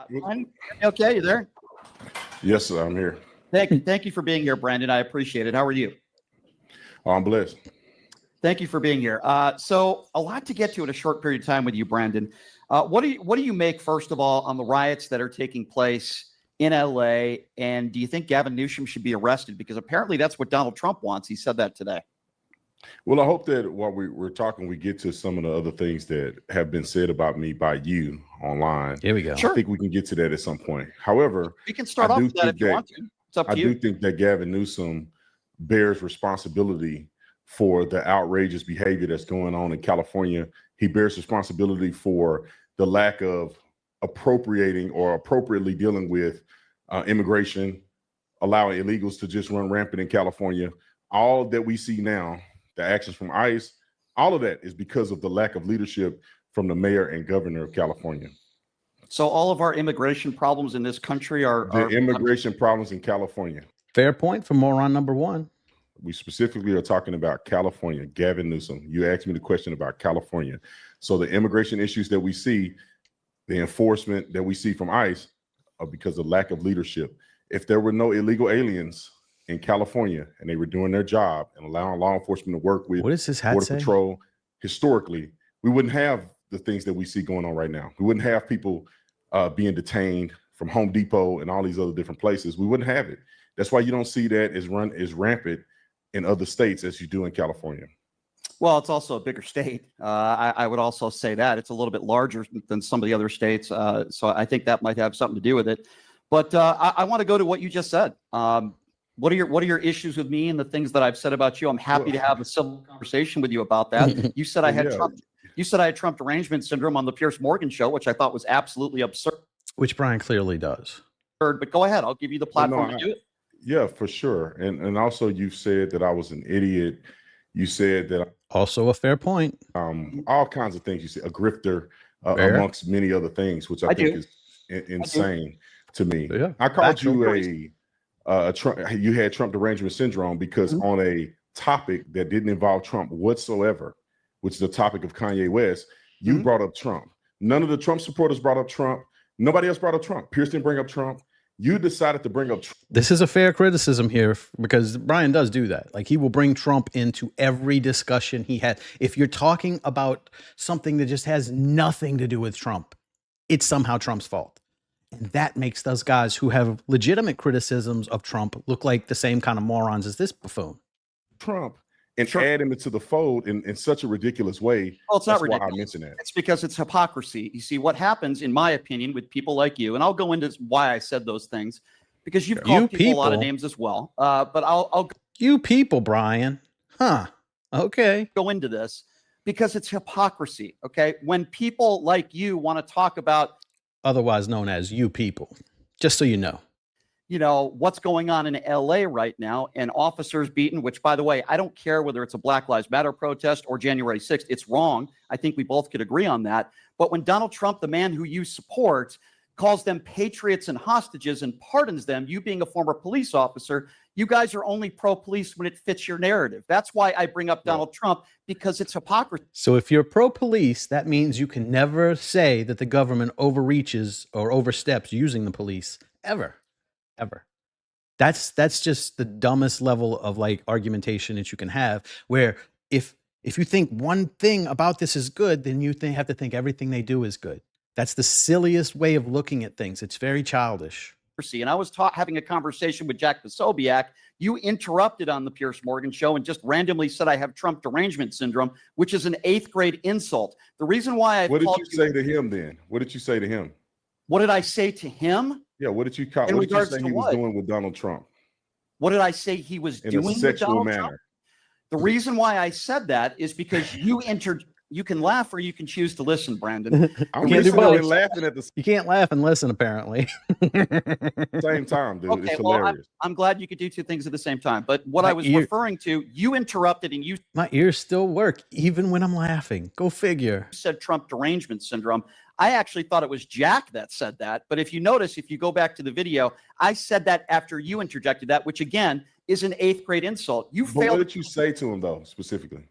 Brandon, okay, you there? Yes, sir, I'm here. Thank you for being here, Brandon. I appreciate it. How are you? I'm blessed. Thank you for being here. So a lot to get to in a short period of time with you, Brandon. What do you make, first of all, on the riots that are taking place in LA? And do you think Gavin Newsom should be arrested? Because apparently that's what Donald Trump wants. He said that today. Well, I hope that while we're talking, we get to some of the other things that have been said about me by you online. Here we go. Sure. I think we can get to that at some point. However, We can start off with that if you want to. It's up to you. I do think that Gavin Newsom bears responsibility for the outrageous behavior that's going on in California. He bears responsibility for the lack of appropriating or appropriately dealing with immigration, allowing illegals to just run rampant in California. All that we see now, the actions from ICE, all of that is because of the lack of leadership from the mayor and governor of California. So all of our immigration problems in this country are immigration problems in California. Fair point for moron number one. We specifically are talking about California. Gavin Newsom, you asked me the question about California. So the immigration issues that we see, the enforcement that we see from ICE are because of lack of leadership. If there were no illegal aliens in California and they were doing their job and allowing law enforcement to work with Border Patrol, historically, we wouldn't have the things that we see going on right now. We wouldn't have people being detained from Home Depot and all these other different places. We wouldn't have it. That's why you don't see that as rampant in other states as you do in California. Well, it's also a bigger state. I would also say that it's a little bit larger than some of the other states. So I think that might have something to do with it. But I want to go to what you just said. What are your issues with me and the things that I've said about you? I'm happy to have a civil conversation with you about that. You said I had Trump. You said I had Trump derangement syndrome on the Piers Morgan show, which I thought was absolutely absurd. Which Brian clearly does. But go ahead. I'll give you the platform to do it. Yeah, for sure. And also you've said that I was an idiot. You said that also a fair point. All kinds of things. You said a grifter amongst many other things, which I think is insane to me. Yeah. I called you you had Trump derangement syndrome because on a topic that didn't involve Trump whatsoever, which is the topic of Kanye West, you brought up Trump. None of the Trump supporters brought up Trump. Nobody else brought up Trump. Pierce didn't bring up Trump. You decided to bring up Trump. This is a fair criticism here because Brian does do that. Like he will bring Trump into every discussion he had. If you're talking about something that just has nothing to do with Trump, it's somehow Trump's fault. And that makes those guys who have legitimate criticisms of Trump look like the same kind of morons as this buffoon. Trump and add him into the fold in such a ridiculous way. Well, it's not ridiculous. Why I mentioned that. It's because it's hypocrisy. You see, what happens, in my opinion, with people like you, and I'll go into why I said those things, because you've called people a lot of names as well. But I'll you people, Brian. Huh. Okay. Go into this because it's hypocrisy. Okay. When people like you want to talk about, otherwise known as you people, just so you know, what's going on in LA right now and officers beaten, which, by the way, I don't care whether it's a Black Lives Matter protest or January 6th. It's wrong. I think we both could agree on that. But when Donald Trump, the man who you support, calls them patriots and hostages and pardons them, you being a former police officer, you guys are only pro-police when it fits your narrative. That's why I bring up Donald Trump, because it's hypocrisy. So if you're pro-police, that means you can never say that the government overreaches or oversteps using the police ever. That's just the dumbest level of argumentation that you can have, where if you think one thing about this is good, then you have to think everything they do is good. That's the silliest way of looking at things. It's very childish. And I was having a conversation with Jack Posobiec. You interrupted on the Piers Morgan show and just randomly said I have Trump derangement syndrome, which is an 8th grade insult. The reason why what did you say to him then? What did you say to him? What did I say to him? Yeah, what did you say he was doing with Donald Trump? What did I say he was doing with Donald Trump? The reason why I said that is because you can laugh or you can choose to listen, Brandon. I'm laughing at You can't laugh and listen, apparently. Same time, dude. Okay, it's hilarious. I'm glad you could do two things at the same time. But what I was referring to, you interrupted and you... My ears still work, even when I'm laughing. Go figure. You said Trump derangement syndrome. I actually thought it was Jack that said that. But if you notice, if you go back to the video, I said that after you interjected that, which again is an 8th grade insult. What did you say to him, though, specifically?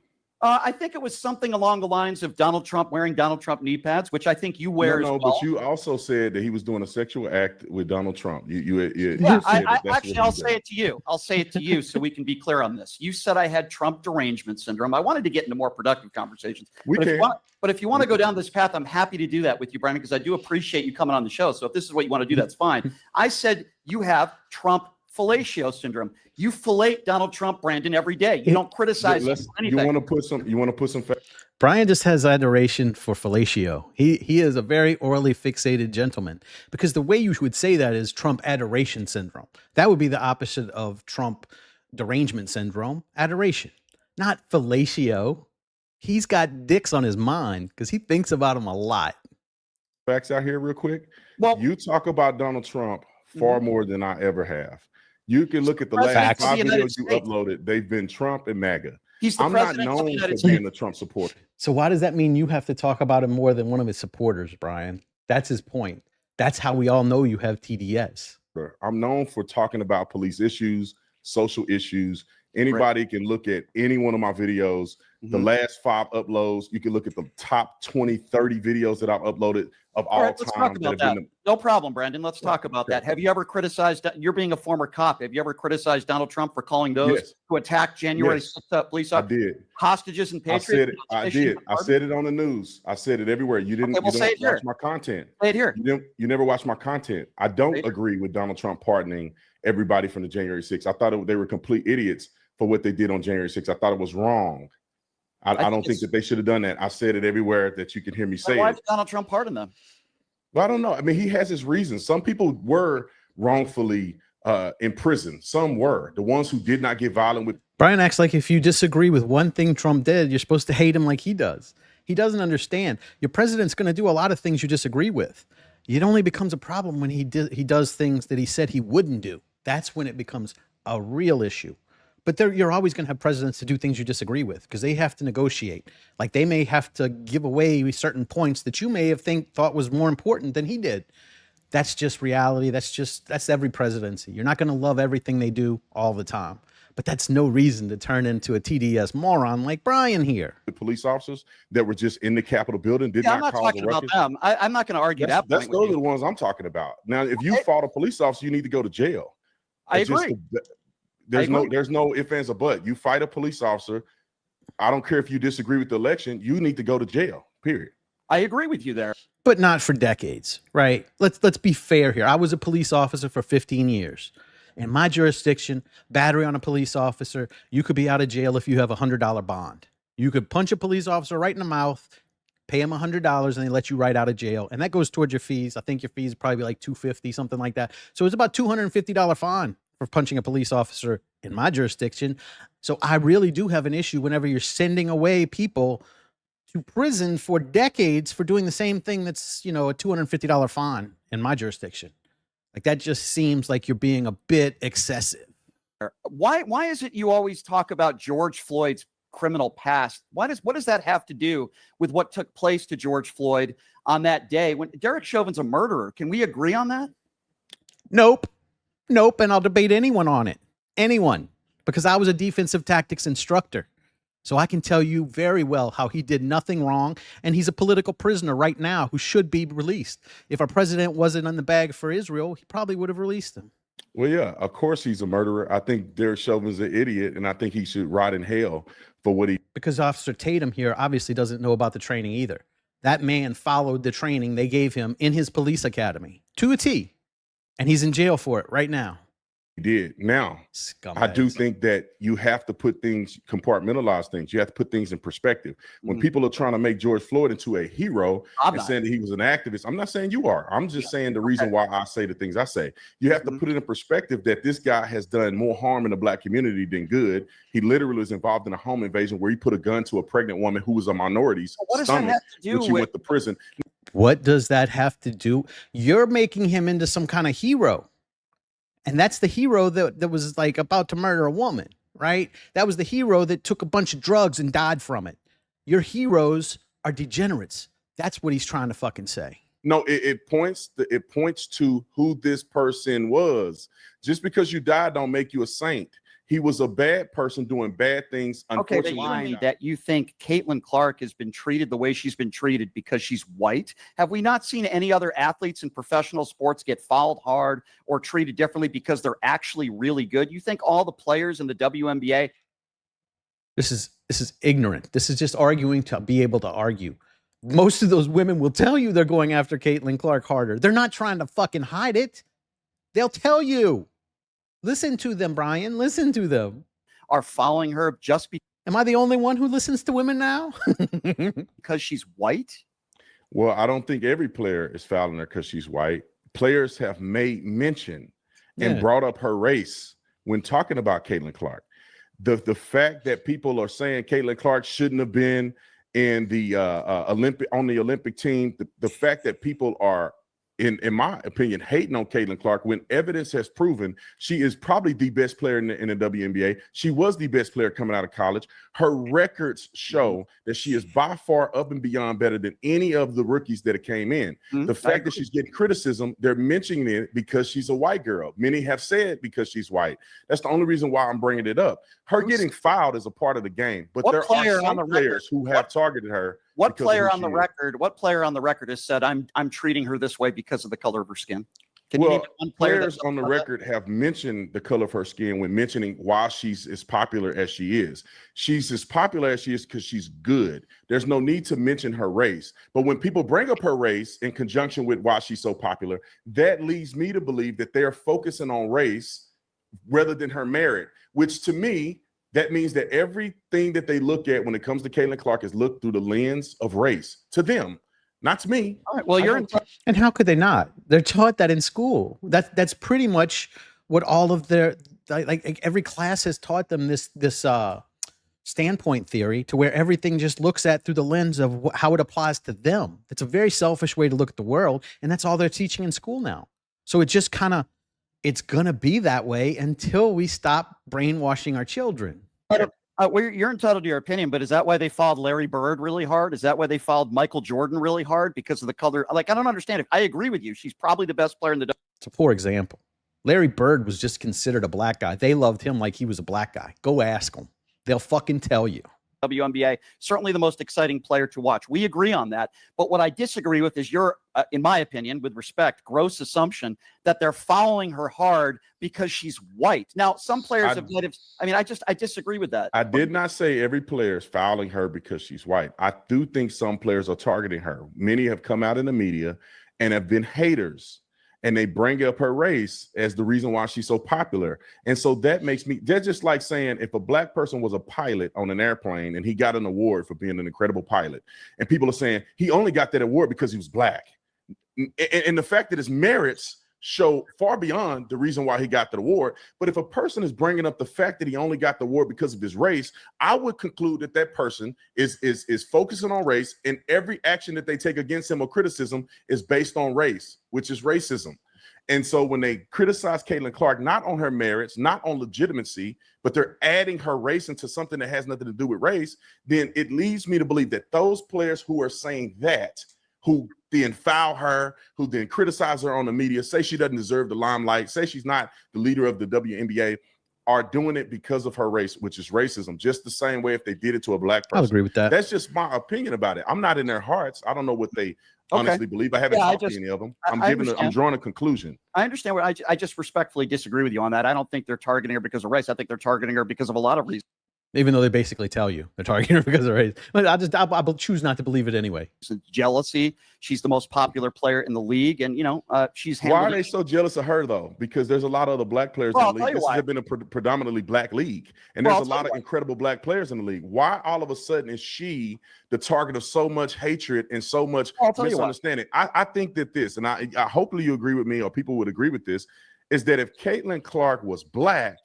I think it was something along the lines of Donald Trump wearing Donald Trump knee pads, which I think you wear as well. But you also said that he was doing a sexual act with Donald Trump. You Yeah, said that that's actually, what I'll say it to you. I'll say it to you so we can be clear on this. You said I had Trump derangement syndrome. I wanted to get into more productive conversations. But if you want to go down this path, I'm happy to do that with you, Brandon, because I do appreciate you coming on the show. So if this is what you want to do, that's fine. I said you have Trump fellatio syndrome. You fellate Donald Trump, Brandon, every day. You don't criticize him for anything. You want to put some Brian just has adoration for fellatio. He is a very orally fixated gentleman, because the way you would say that is Trump adoration syndrome. That would be the opposite of Trump derangement syndrome, adoration, not fellatio. He's got dicks on his mind because he thinks about them a lot. Facts out here real quick. Well, you talk about Donald Trump far more than I ever have. You can look at the last 5 videos you uploaded. They've been Trump and MAGA. I'm not known for being a Trump supporter. So why does that mean you have to talk about him more than one of his supporters, Brian? That's his point. That's how we all know you have TDS. I'm known for talking about police issues, social issues. Anybody can look at any one of my videos. The last 5 uploads, you can look at the top 20, 30 videos that I've uploaded of all right, let's time. Talk about that. No problem, Brandon. Let's talk about that. Have you ever criticized, you're being a former cop, have you ever criticized Donald Trump for calling those who attacked January 6th police officers? I did. Hostages and patriots? I did. I said it on the news. I said it everywhere. You didn't, you don't watch my content. Say it here. You never watch my content. I don't agree with Donald Trump pardoning everybody from the January 6th. I thought they were complete idiots for what they did on January 6th. I thought it was wrong. I don't think that they should have done that. I said it everywhere that you can hear me say why did Donald Trump pardon them? Well, I don't know. I mean, he has his reasons. Some people were wrongfully in prison. Some were. The ones who did not get violent with. Brian acts like if you disagree with one thing Trump did, you're supposed to hate him like he does. He doesn't understand. Your president's going to do a lot of things you disagree with. It only becomes a problem when he does things that he said he wouldn't do. That's when it becomes a real issue. But you're always going to have presidents to do things you disagree with because they have to negotiate. Like they may have to give away certain points that you may have thought was more important than he did. That's just reality. That's every presidency. You're not going to love everything they do all the time. But that's no reason to turn into a TDS moron like Brian here. The police officers that were just in the Capitol building did not cause a ruckus. I'm not talking about them. I'm not going to argue that. Those are the ones I'm talking about. Now, if you fought a police officer, you need to go to jail. I agree. There's no ifs, ands, or buts. You fight a police officer. I don't care if you disagree with the election. You need to go to jail, period. I agree with you there. But not for decades, right? Let's be fair here. I was a police officer for 15 years. In my jurisdiction, battery on a police officer, you could be out of jail if you have a $100 bond. You could punch a police officer right in the mouth, pay him $100, and they let you right out of jail. And that goes towards your fees. I think your fees probably like $250, something like that. So it's about $250 fine for punching a police officer in my jurisdiction. So I really do have an issue whenever you're sending away people to prison for decades for doing the same thing that's, a $250 fine in my jurisdiction. Like that just seems like you're being a bit excessive. Why is it you always talk about George Floyd's criminal past? What does that have to do with what took place to George Floyd on that day when Derek Chauvin's a murderer? Can we agree on that? Nope. And I'll debate anyone on it. Anyone. Because I was a defensive tactics instructor. So I can tell you very well how he did nothing wrong. And he's a political prisoner right now who should be released. If our president wasn't in the bag for Israel, he probably would have released him. Well, yeah, of course he's a murderer. I think Derek Chauvin's an idiot, and I think he should rot in hell for what he... Because Officer Tatum here obviously doesn't know about the training either. That man followed the training they gave him in his police academy to a T. And he's in jail for it right now. He did. Now, Scumbags. I do think that you have to put things, compartmentalize things. You have to put things in perspective. When people are trying to make George Floyd into a hero and saying that he was an activist, I'm not saying you are. I'm just saying the reason why I say the things I say. You have to put it in perspective that this guy has done more harm in the black community than good. He literally was involved in a home invasion where he put a gun to a pregnant woman who was a minority's stomach, which he went to prison. What does that have to do? You're making him into some kind of hero. And that's the hero that was like about to murder a woman, right? That was the hero that took a bunch of drugs and died from it. Your heroes are degenerates. That's what he's trying to fucking say. No, it points to who this person was. Just because you died don't make you a saint. He was a bad person doing bad things. Okay, the Unfortunately, line that you think Caitlin Clark has been treated the way she's been treated because she's white. Have we not seen any other athletes in professional sports get fouled hard or treated differently because they're actually really good? You think all the players in the WNBA? This is ignorant. This is just arguing to be able to argue. Most of those women will tell you they're going after Caitlin Clark harder. They're not trying to fucking hide it. They'll tell you. Listen to them, Brian. Listen to them. Are following her just Am I the only one who listens to women now? because she's white? well, I don't think every player is fouling her because she's white. Players have made mention and brought up her race when talking about Caitlin Clark. The fact that people are saying Caitlin Clark shouldn't have been in the Olympic team, the fact that people are, in my opinion, hating on Caitlin Clark when evidence has proven she is probably the best player in the WNBA. She was the best player coming out of college. Her records show that she is by far up and beyond better than any of the rookies that came in. The fact that she's getting criticism, they're mentioning it because she's a white girl. Many have said because she's white. That's the only reason why I'm bringing it up. Her getting fouled is a part of the game, but there are some players who have targeted her. What player on the record? What player on the record has said I'm treating her this way because of the color of her skin? Can you name one player players on the record have mentioned the color of her skin when mentioning why she's as popular as she is. She's as popular as she is because she's good. There's no need to mention her race. But when people bring up her race in conjunction with why she's so popular, that leads me to believe that they're focusing on race rather than her merit, which to me, that means that everything that they look at when it comes to Caitlin Clark is looked through the lens of race to them, not to me. All right. Well, and how could they not? They're taught that in school. That's pretty much what all of their like every class has taught them this standpoint theory to where everything just looks at through the lens of how it applies to them. It's a very selfish way to look at the world, and that's all they're teaching in school now. So it just kind of it's going to be that way until we stop brainwashing our children. Well, you're entitled to your opinion, but is that why they fouled Larry Bird really hard? Is that why they fouled Michael Jordan really hard because of the color? Like, I don't understand. If I agree with you, she's probably the best player in the. It's a poor example. Larry Bird was just considered a black guy. They loved him like he was a black guy. Go ask them. They'll fucking tell you. WNBA, certainly the most exciting player to watch. We agree on that. But what I disagree with is your, in my opinion, with respect, gross assumption that they're following her hard because she's white. Now, some players I disagree with that. I did not say every player is fouling her because she's white. I do think some players are targeting her. Many have come out in the media and have been haters. And they bring up her race as the reason why she's so popular. And so that makes me, they're just like saying if a black person was a pilot on an airplane and he got an award for being an incredible pilot, and people are saying he only got that award because he was black. And the fact that his merits show far beyond the reason why he got the award. But if a person is bringing up the fact that he only got the award because of his race, I would conclude that that person is focusing on race, and every action that they take against him or criticism is based on race, which is racism. And so when they criticize Caitlin Clark, not on her merits, not on legitimacy, but they're adding her race into something that has nothing to do with race, then it leads me to believe that those players who are saying that, who then foul her, who then criticize her on the media, say she doesn't deserve the limelight, say she's not the leader of the WNBA, are doing it because of her race, which is racism, just the same way if they did it to a black person. I'll agree with that. That's just my opinion about it. I'm not in their hearts. I don't know what they honestly believe. I haven't talked to any of them. I'm drawing a conclusion. I understand. I just respectfully disagree with you on that. I don't think they're targeting her because of race. I think they're targeting her because of a lot of reasons. Even though they basically tell you they're targeting her because of race. But I'll choose not to believe it anyway. Jealousy. She's the most popular player in the league. And, she's Why are they so jealous of her, though? Because there's a lot of other black players in the league. This has been a predominantly black league. And there's a lot of incredible black players in the league. Why all of a sudden is she the target of so much hatred and so much misunderstanding? I think that this, and I hopefully you agree with me or people would agree with this, is that if Caitlin Clark was black,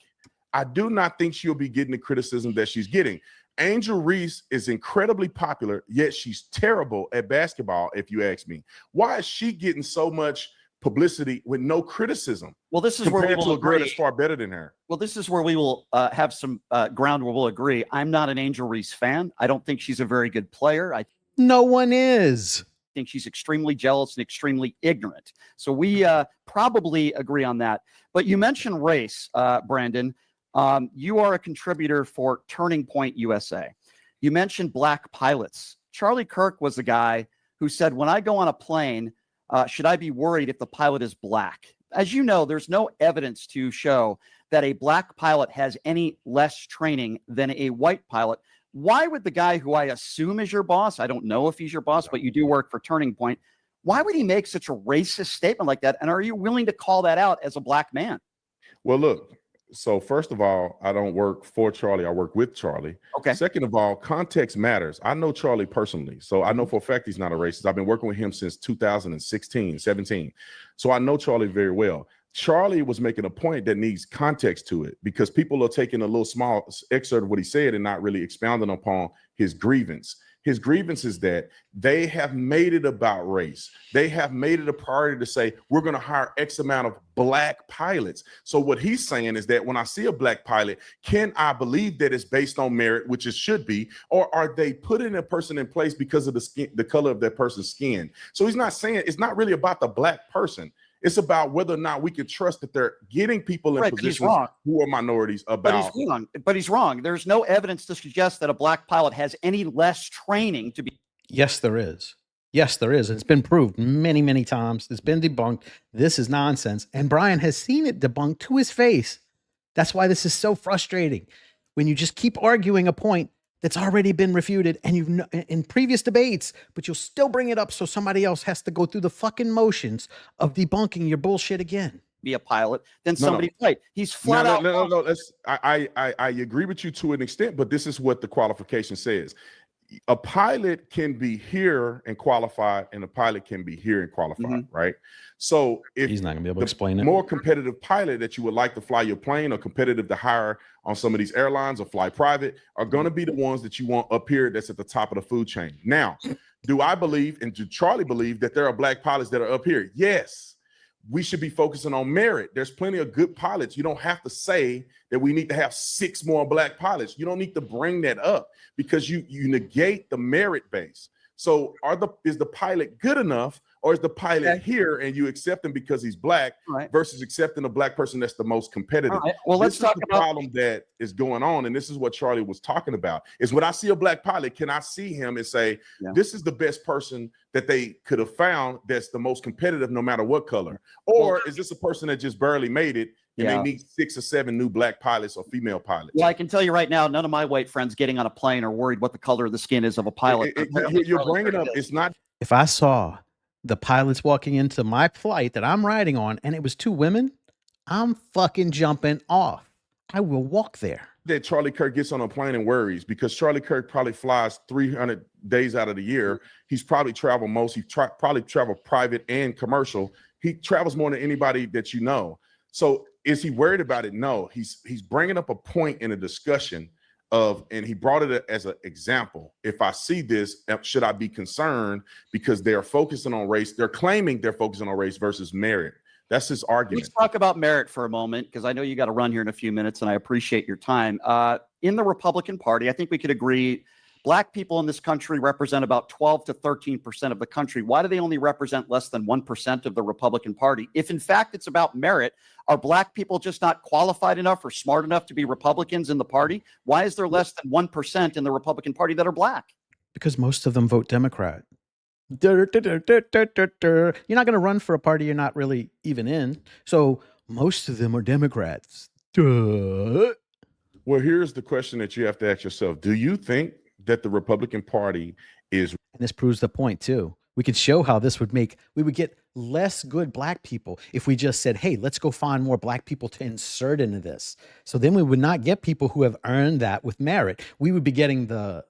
I do not think she'll be getting the criticism that she's getting. Angel Reese is incredibly popular, yet she's terrible at basketball, if you ask me. Why is she getting so much publicity with no criticism? Well, this is where we will agree. A girl that's far better than her. Well, this is where we will have some ground where we'll agree. I'm not an Angel Reese fan. I don't think she's a very good player. No one is. I think she's extremely jealous and extremely ignorant. So we probably agree on that. But you mentioned race, Brandon. You are a contributor for Turning Point USA. You mentioned black pilots. Charlie Kirk was the guy who said, when I go on a plane, should I be worried if the pilot is black? As you know, there's no evidence to show that a black pilot has any less training than a white pilot. Why would the guy who I assume is your boss, I don't know if he's your boss, but you do work for Turning Point, why would he make such a racist statement like that? And are you willing to call that out as a black man? Well, look, so first of all, I don't work for Charlie. I work with Charlie. Okay. Second of all, context matters. I know Charlie personally. So I know for a fact he's not a racist. I've been working with him since 2016, 17. So I know Charlie very well. Charlie was making a point that needs context to it because people are taking a little small excerpt of what he said and not really expounding upon his grievance. His grievance is that they have made it about race. They have made it a priority to say, we're going to hire X amount of black pilots. So what he's saying is that when I see a black pilot, can I believe that it's based on merit, which it should be, or are they putting a person in place because of the skin, the color of that person's skin? So he's not saying, it's not really about the black person. It's about whether or not we can trust that they're getting people in positions who are minorities about. But he's wrong. There's no evidence to suggest that a black pilot has any less training to be. Yes, there is. Yes, there is. It's been proved many, many times. It's been debunked. This is nonsense. And Brian has seen it debunked to his face. That's why this is so frustrating. When you just keep arguing a point that's already been refuted and you've in previous debates, but you'll still bring it up so somebody else has to go through the fucking motions of debunking your bullshit again. Be a pilot, then somebody fight. He's flat out. No. I agree with you to an extent, but this is what the qualification says. A pilot can be here and qualified, and a pilot can be here and qualified, right? So if he's not gonna be able to explain it, more competitive pilot that you would like to fly your plane or competitive to hire on some of these airlines or fly private are going to be the ones that you want up here that's at the top of the food chain. Now, do I believe and do Charlie believe that there are black pilots that are up here? Yes. We should be focusing on merit. There's plenty of good pilots. You don't have to say that we need to have 6 more black pilots. You don't need to bring that up because you negate the merit base. So is the pilot good enough, or is the pilot here and you accept him because he's black versus accepting a black person that's the most competitive? Well, let's talk about the problem that is going on, and this is what Charlie was talking about. Is when I see a black pilot, can I see him and say, this is the best person that they could have found that's the most competitive no matter what color? Or is this a person that just barely made it and they need 6 or 7 new black pilots or female pilots? Well, I can tell you right now, none of my white friends getting on a plane are worried what the color of the skin is of a pilot. You're bringing up, it's not. If I saw the pilots walking into my flight that I'm riding on and it was 2 women, I'm fucking jumping off. I will walk there. That Charlie Kirk gets on a plane and worries because Charlie Kirk probably flies 300 days out of the year. He's probably traveled most. He probably traveled private and commercial. He travels more than anybody that you know. So is he worried about it? No, he's bringing up a point in a discussion and he brought it as an example. If I see this, should I be concerned because they're focusing on race? They're claiming they're focusing on race versus merit. That's his argument. Let's talk about merit for a moment, because I know you got to run here in a few minutes, and I appreciate your time. In the Republican Party, I think we could agree black people in this country represent about 12 to 13% of the country. Why do they only represent less than 1% of the Republican Party? If in fact it's about merit, are black people just not qualified enough or smart enough to be Republicans in the party? Why is there less than 1% in the Republican Party that are black? Because most of them vote Democrat. You're not going to run for a party you're not really even in. So most of them are Democrats. Well, here's the question that you have to ask yourself. Do you think that the Republican Party is... And this proves the point too. We could show how this would we would get less good black people if we just said, hey, let's go find more black people to insert into this. So then we would not get people who have earned that with merit. We would be getting the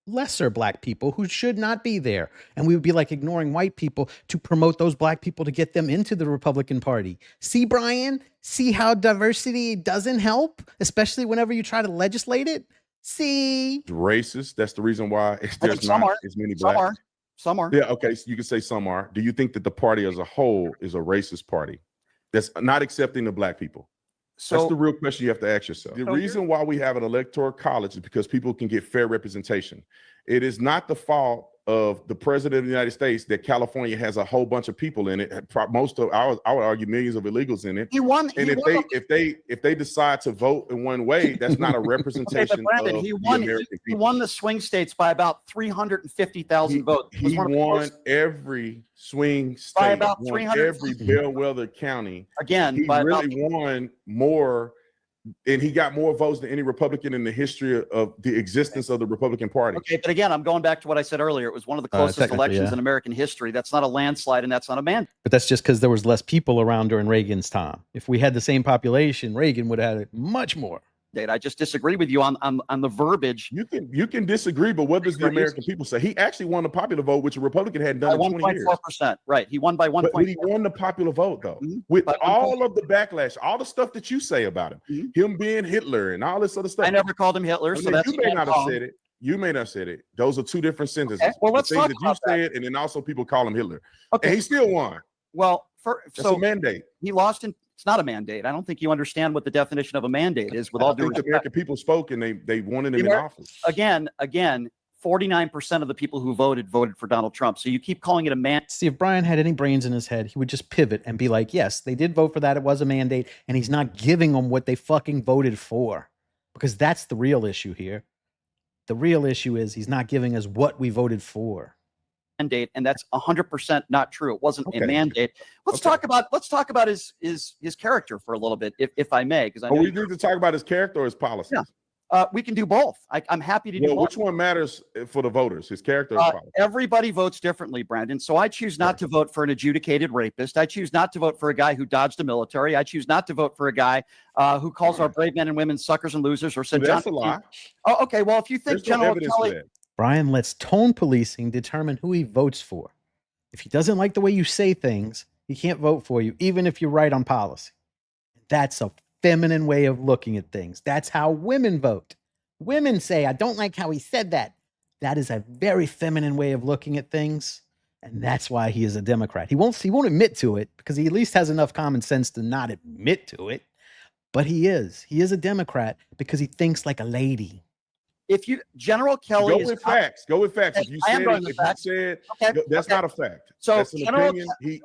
lesser black people who should not be there. And we would be like ignoring white people to promote those black people to get them into the Republican Party. See, Brian, see how diversity doesn't help, especially whenever you try to legislate it. See, racist. That's the reason why there's not as many black. Some are. Yeah, okay. So you can say some are. Do you think that the party as a whole is a racist party that's not accepting the black people? So that's the real question you have to ask yourself. The reason why we have an electoral college is because people can get fair representation. It is not the fault of the president of the United States that California has a whole bunch of people in it. Most of, I would argue, millions of illegals in it. He won. And if they decide to vote in one way, that's not a representation Brandon, of he the won. American He people. won the swing states by about 350,000 votes. He won every swing state, by about won 300 every bellwether county. Again, He really won more. And he got more votes than any Republican in the history of the existence of the Republican Party. Okay, but again, I'm going back to what I said earlier. It was one of the closest elections in American history. That's not a landslide, and that's not a mandate. But that's just because there was less people around during Reagan's time. If we had the same population, Reagan would have had much more. I just disagree with you on the verbiage. You can disagree, but what does the American people say? He actually won the popular vote, which a Republican hadn't done in 20 years. 1.4%. Right. He won by 1. But he won the popular vote, though, with all of the backlash, all the stuff that you say about him, him being Hitler and all this other stuff. I never called him Hitler, so that's you may not have said it. You may not have said it. Those are two different sentences. Okay. Well, let's talk that about you said, and then also people call him Hitler. Okay. And he still won. Well, that's a mandate. He lost in. It's not a mandate. I don't think you understand what the definition of a mandate is. With all due respect, the American people spoke and they wanted him in office. Again, 49% of the people who voted for Donald Trump. So you keep calling it a mandate. See, if Brian had any brains in his head, he would just pivot and be like, yes, they did vote for that. It was a mandate. And he's not giving them what they fucking voted for. Because that's the real issue here. The real issue is he's not giving us what we voted for. Mandate, and that's 100% not true. It wasn't a mandate. Let's talk about his character for a little bit, if I may, because I know we need to talk about his character or his policies. Yeah. We can do both. I'm happy to do both. Which one matters for the voters, his character or his policy? Everybody votes differently, Brandon. So I choose not to vote for an adjudicated rapist. I choose not to vote for a guy who dodged the military. I choose not to vote for a guy who calls our brave men and women suckers and losers or said that's a lie. Oh, okay. Well, if you think General Kelly. Brian lets tone policing determine who he votes for. If he doesn't like the way you say things, he can't vote for you, even if you're right on policy. That's a feminine way of looking at things. That's how women vote. Women say, I don't like how he said that. That is a very feminine way of looking at things. And that's why he is a Democrat. He won't admit to it because he at least has enough common sense to not admit to it. But he is a Democrat because he thinks like a lady. If General Kelly go with facts. If you said that's not a fact. So that's an opinion. He's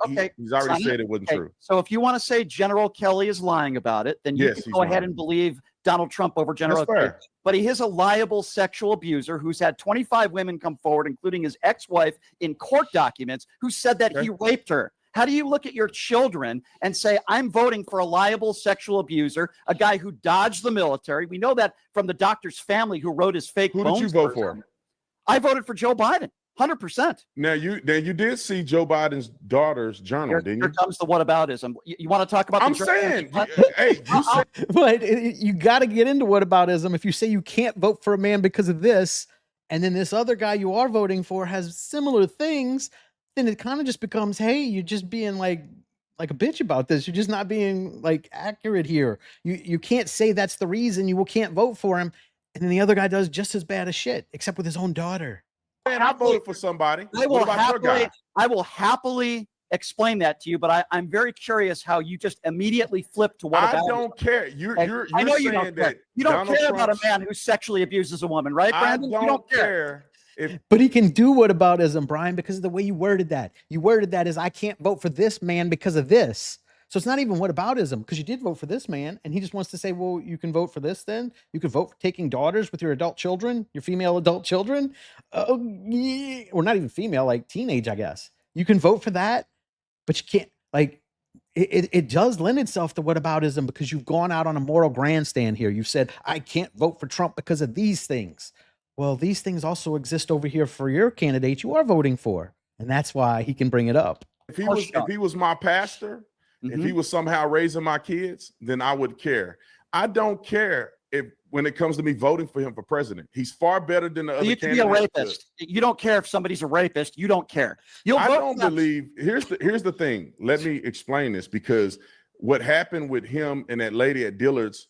already said it wasn't true. So if you want to say General Kelly is lying about it, then you can go ahead and believe Donald Trump over General Kelly. But he is a liable sexual abuser who's had 25 women come forward, including his ex-wife, in court documents, who said that he raped her. How do you look at your children and say, I'm voting for a liable sexual abuser, a guy who dodged the military? We know that from the doctor's family who wrote his fake bones. Who did you vote for? I voted for Joe Biden, 100%. Now, you did see Joe Biden's daughter's journal, didn't you? Here comes the whataboutism. You want to talk about I'm saying, hey, you said. But you got to get into whataboutism. If you say you can't vote for a man because of this, and then this other guy you are voting for has similar things, then it kind of just becomes, hey, you're just being like a bitch about this. You're just not being like accurate here. You can't say that's the reason you can't vote for him. And then the other guy does just as bad as shit, except with his own daughter. Man, I voted for somebody. I will happily explain that to you, but I'm very curious how you just immediately flip to what I don't care. I know you don't care. You don't care about a man who sexually abuses a woman, right, Brandon? You don't care. But he can do whataboutism, Brian, because of the way you worded that. You worded that as I can't vote for this man because of this. So it's not even whataboutism because you did vote for this man. And he just wants to say, well, you can vote for this then. You can vote for taking daughters with your adult children, your female adult children. Or not even female, like teenage, I guess. You can vote for that, but you can't, like, it does lend itself to whataboutism because you've gone out on a moral grandstand here. You've said, I can't vote for Trump because of these things. Well, these things also exist over here for your candidate you are voting for. And that's why he can bring it up. If he was my pastor, if he was somehow raising my kids, then I would care. I don't care when it comes to me voting for him for president. He's far better than the other candidates. You can be a rapist. You don't care if somebody's a rapist. You don't care. I don't believe. Here's the thing. Let me explain this, because what happened with him and that lady at Dillard's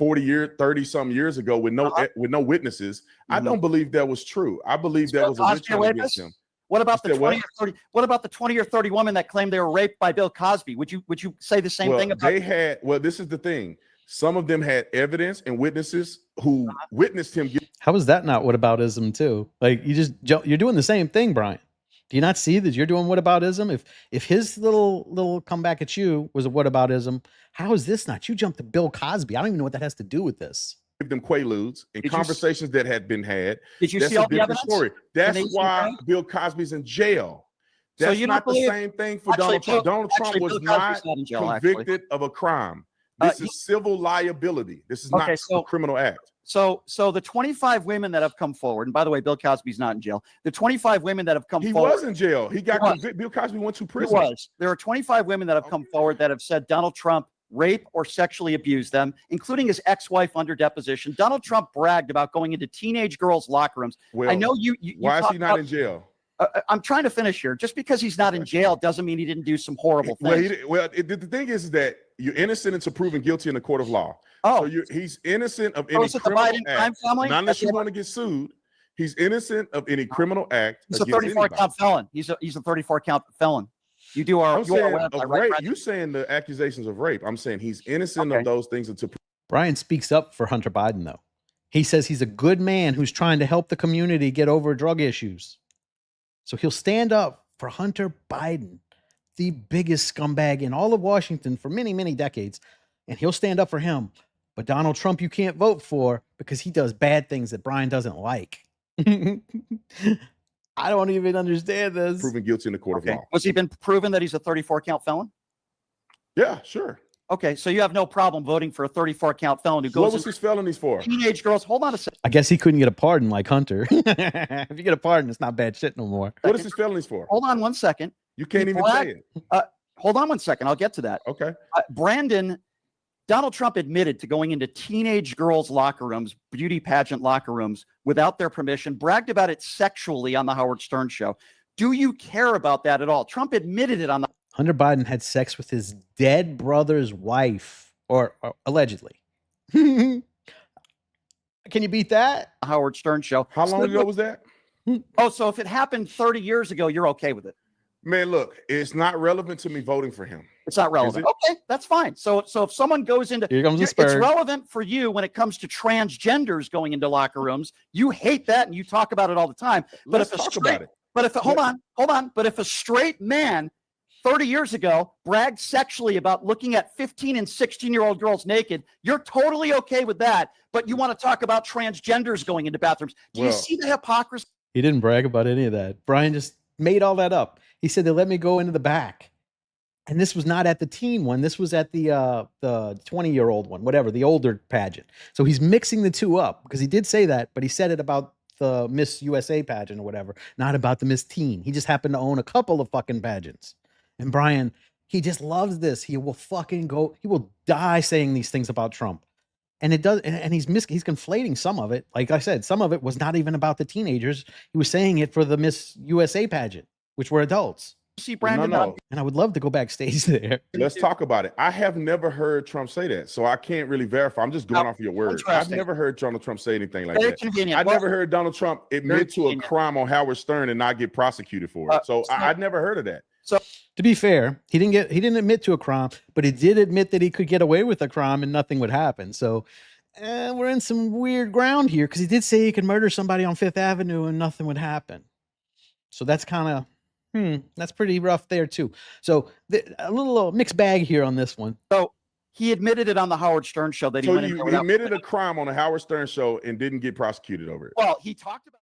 30-some years ago with no witnesses, I don't believe that was true. I believe that was a witch hunt against him. What about the 20 or 30? What about the 20 or 30 women that claimed they were raped by Bill Cosby? Would you say the same thing about? This is the thing. Some of them had evidence and witnesses who witnessed him get How is that not whataboutism too? Like you're doing the same thing, Brian. Do you not see that you're doing whataboutism? If his little comeback at you was a whataboutism, how is this not? You jumped to Bill Cosby. I don't even know what that has to do with this. them quaaludes in conversations that had been had. Did you That's see a all the different evidence? story. That's why Bill Cosby's in jail. So That's you not don't the believe- same thing for Actually, Donald Trump. Donald Trump actually, was Bill Cosby's not not in jail, actually. convicted of a crime. This is civil liability. This is not a criminal act. So the 25 women that have come forward, and by the way, Bill Cosby's not in jail. The 25 women that have come He forward. was in jail. He got convicted. Bill Cosby went to prison. He was. There are 25 women that have come forward that have said Donald Trump raped or sexually abused them, including his ex-wife under deposition. Donald Trump bragged about going into teenage girls' locker rooms. Well, I know you why is he not in jail? I'm trying to finish here. Just because he's not in jail doesn't mean he didn't do some horrible things. The thing is that you're innocent until proven guilty in the court of law. Oh, so he's innocent of any is it the criminal Biden crime act. family? Not unless you want to get sued. He's innocent of any criminal act. He's a 34-count felon. He's a 34-count felon. You do our. I'm saying of rape. You're saying the accusations of rape. I'm saying he's innocent of those things until. Brian speaks up for Hunter Biden, though. He says he's a good man who's trying to help the community get over drug issues. So he'll stand up for Hunter Biden, the biggest scumbag in all of Washington for many, many decades. And he'll stand up for him. But Donald Trump, you can't vote for because he does bad things that Brian doesn't like. I don't even understand this. Proven guilty in the court of law. Was he been proven that he's a 34-count felon? Yeah, sure. Okay, so you have no problem voting for a 34-count felon who goes. What was his felonies for? Teenage girls. Hold on a second. I guess he couldn't get a pardon like Hunter. If you get a pardon, it's not bad shit no more. What is his felonies for? Hold on one second. You can't even say it. Hold on one second. I'll get to that. Okay. Donald Trump admitted to going into teenage girls' locker rooms, beauty pageant locker rooms, without their permission, bragged about it sexually on the Howard Stern show. Do you care about that at all? Trump admitted it on the. Hunter Biden had sex with his dead brother's wife, or allegedly. Can you beat that? Howard Stern show. How long ago was that? Oh, so if it happened 30 years ago, you're okay with it? Man, look, it's not relevant to me voting for him. It's not relevant. Okay, that's fine. So if someone goes into, here comes the it's spur. relevant for you when it comes to transgenders going into locker rooms. You hate that and you talk about it all the time. But Let's talk about it. But if hold on. But if a straight man 30 years ago bragged sexually about looking at 15 and 16-year-old girls naked, you're totally okay with that. But you want to talk about transgenders going into bathrooms. Do you see the hypocrisy? He didn't brag about any of that. Brian just made all that up. He said they let me go into the back. And this was not at the teen one. This was at the 20-year-old one, whatever, the older pageant. So he's mixing the two up because he did say that, but he said it about the Miss USA pageant or whatever, not about the Miss Teen. He just happened to own a couple of fucking pageants. And Brian, he just loves this. He will fucking go. He will die saying these things about Trump. And it does, and he's conflating some of it. Like I said, some of it was not even about the teenagers. He was saying it for the Miss USA pageant, which were adults. See Brandon, No. And I would love to go backstage there. Let's talk about it. I have never heard Trump say that, so I can't really verify. I'm just going off of your words. I've never heard Donald Trump say anything like Very that. convenient. I never heard Donald Trump admit to a crime on Howard Stern and not get prosecuted for it. So I'd never heard of that. So to be fair, he didn't admit to a crime, but he did admit that he could get away with a crime and nothing would happen. So we're in some weird ground here because he did say he could murder somebody on Fifth Avenue and nothing would happen. So that's kind of that's pretty rough there too. So a little mixed bag here on this one. So he admitted it on the Howard Stern show that he went into. He admitted a crime on the Howard Stern show and didn't get prosecuted over it. Well, he talked about.